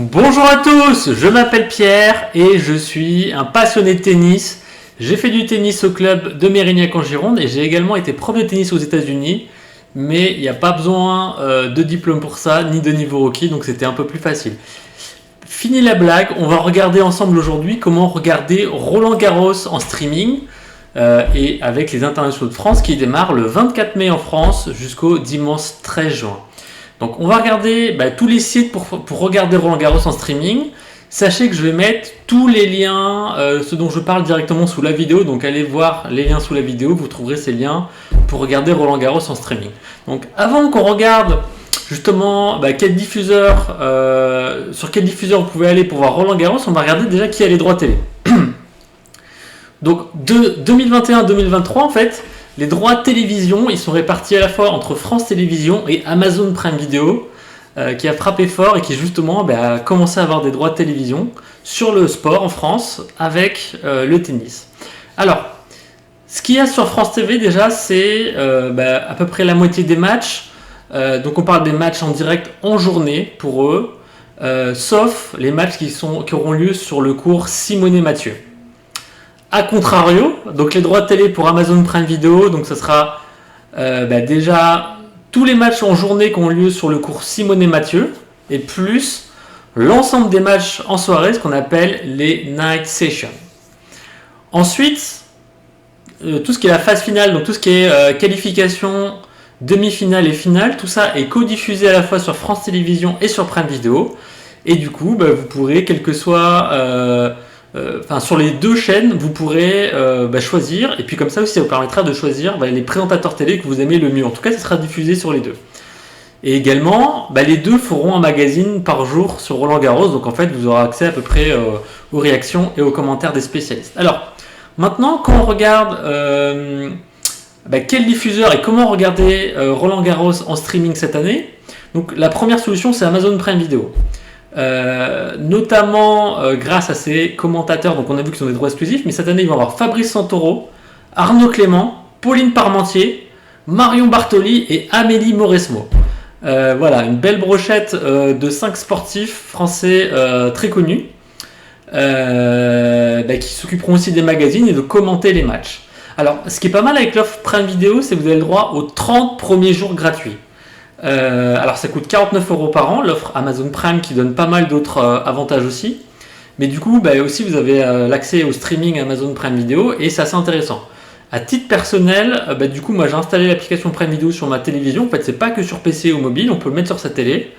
Bonjour à tous, je m'appelle Pierre et je suis un passionné de tennis. J'ai fait du tennis au club de Mérignac en Gironde et j'ai également été prof de tennis aux États-Unis. Mais il n'y a pas besoin de diplôme pour ça, ni de niveau requis, donc c'était un peu plus facile. Fini la blague, on va regarder ensemble aujourd'hui comment regarder Roland Garros en streaming et avec les internationaux de France qui démarrent le 24 mai en France jusqu'au dimanche 13 juin. Donc on va regarder tous les sites pour regarder Roland Garros en streaming. Sachez que je vais mettre tous les liens, ce dont je parle directement sous la vidéo. Donc allez voir les liens sous la vidéo, vous trouverez ces liens pour regarder Roland Garros en streaming. Donc avant qu'on regarde justement quel diffuseur, sur quel diffuseur vous pouvez aller pour voir Roland Garros, on va regarder déjà qui a les droits télé. Donc de 2021-2023 en fait, les droits télévision, ils sont répartis à la fois entre France Télévisions et Amazon Prime Video, qui a frappé fort et qui justement a commencé à avoir des droits de télévision sur le sport en France avec le tennis. Alors, ce qu'il y a sur France TV déjà, c'est à peu près la moitié des matchs. Donc on parle des matchs en direct en journée pour eux, sauf les matchs qui auront lieu sur le cours Simonet-Mathieu. A contrario, donc les droits de télé pour Amazon Prime Video, donc ce sera déjà tous les matchs en journée qui ont lieu sur le cours Simonet-Mathieu et plus l'ensemble des matchs en soirée, ce qu'on appelle les night sessions. Ensuite, tout ce qui est la phase finale, donc tout ce qui est qualification, demi-finale et finale, tout ça est codiffusé à la fois sur France Télévisions et sur Prime Video. Et du coup, vous pourrez, quel que soit sur les deux chaînes, vous pourrez choisir, et puis comme ça aussi ça vous permettra de choisir les présentateurs télé que vous aimez le mieux. En tout cas, ça sera diffusé sur les deux. Et également, les deux feront un magazine par jour sur Roland Garros, donc en fait vous aurez accès à peu près aux réactions et aux commentaires des spécialistes. Alors, maintenant quand on regarde quel diffuseur et comment regarder Roland Garros en streaming cette année, donc la première solution c'est Amazon Prime Video. Notamment grâce à ses commentateurs, donc on a vu qu'ils ont des droits exclusifs, mais cette année ils vont avoir Fabrice Santoro, Arnaud Clément, Pauline Parmentier, Marion Bartoli et Amélie Mauresmo. Voilà, une belle brochette de 5 sportifs français très connus qui s'occuperont aussi des magazines et de commenter les matchs. Alors, ce qui est pas mal avec l'offre Prime Video, c'est que vous avez le droit aux 30 premiers jours gratuits. Alors ça coûte 49 € par an, l'offre Amazon Prime qui donne pas mal d'autres avantages aussi. Mais du coup, aussi vous avez l'accès au streaming Amazon Prime Video et c'est assez intéressant. À titre personnel, du coup, moi j'ai installé l'application Prime Video sur ma télévision. En fait, c'est pas que sur PC ou mobile, on peut le mettre sur sa télé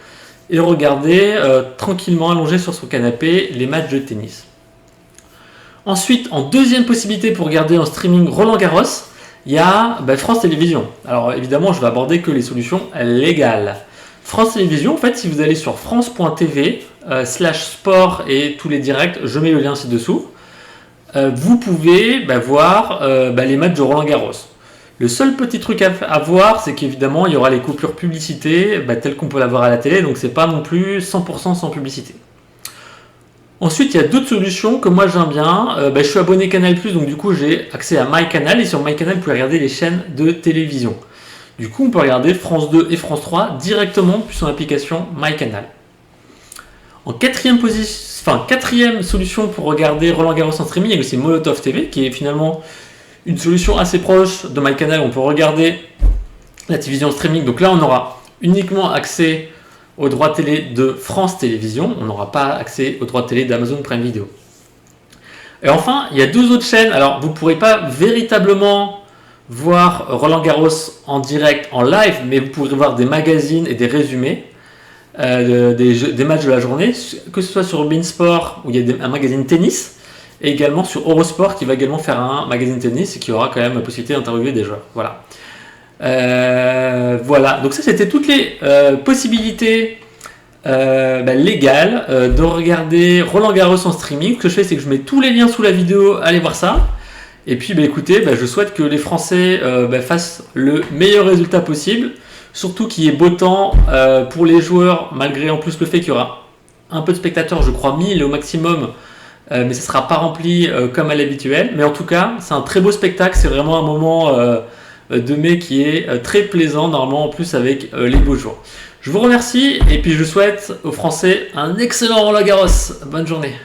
et regarder tranquillement allongé sur son canapé les matchs de tennis. Ensuite, en deuxième possibilité pour regarder en streaming Roland Garros, il y a France Télévisions. Alors évidemment, je vais aborder que les solutions légales. France Télévisions, en fait, si vous allez sur france.tv /sport et tous les directs, je mets le lien ci-dessous, vous pouvez voir les matchs de Roland Garros. Le seul petit truc à voir, c'est qu'évidemment, il y aura les coupures publicité telles qu'on peut l'avoir à la télé, donc c'est pas non plus 100% sans publicité. Ensuite, il y a d'autres solutions que moi j'aime bien. Je suis abonné Canal+, donc du coup j'ai accès à MyCanal et sur MyCanal, vous pouvez regarder les chaînes de télévision. Du coup, on peut regarder France 2 et France 3 directement depuis son application MyCanal. En quatrième solution pour regarder Roland Garros en streaming, il y a aussi Molotov TV, qui est finalement une solution assez proche de MyCanal. On peut regarder la télévision en streaming. Donc là, on aura uniquement accès aux droits télé de France Télévisions, on n'aura pas accès aux droits télé d'Amazon Prime Video. Et enfin, il y a deux autres chaînes. Alors, vous ne pourrez pas véritablement voir Roland Garros en direct, en live, mais vous pourrez voir des magazines et des résumés des matchs de la journée, que ce soit sur Beansport, où il y a un magazine tennis, et également sur Eurosport, qui va également faire un magazine tennis et qui aura quand même la possibilité d'interviewer des joueurs. Voilà. Donc ça c'était toutes les possibilités légales de regarder Roland Garros en streaming. Ce que je fais, c'est que je mets tous les liens sous la vidéo, allez voir ça. Et puis écoutez, je souhaite que les Français fassent le meilleur résultat possible, surtout qu'il y ait beau temps pour les joueurs, malgré en plus le fait qu'il y aura un peu de spectateurs, je crois 1000 au maximum, mais ça ne sera pas rempli comme à l'habituel. Mais en tout cas, c'est un très beau spectacle, c'est vraiment un moment de mai qui est très plaisant, normalement en plus avec les beaux jours. Je vous remercie et puis je souhaite aux Français un excellent Roland-Garros. Bonne journée.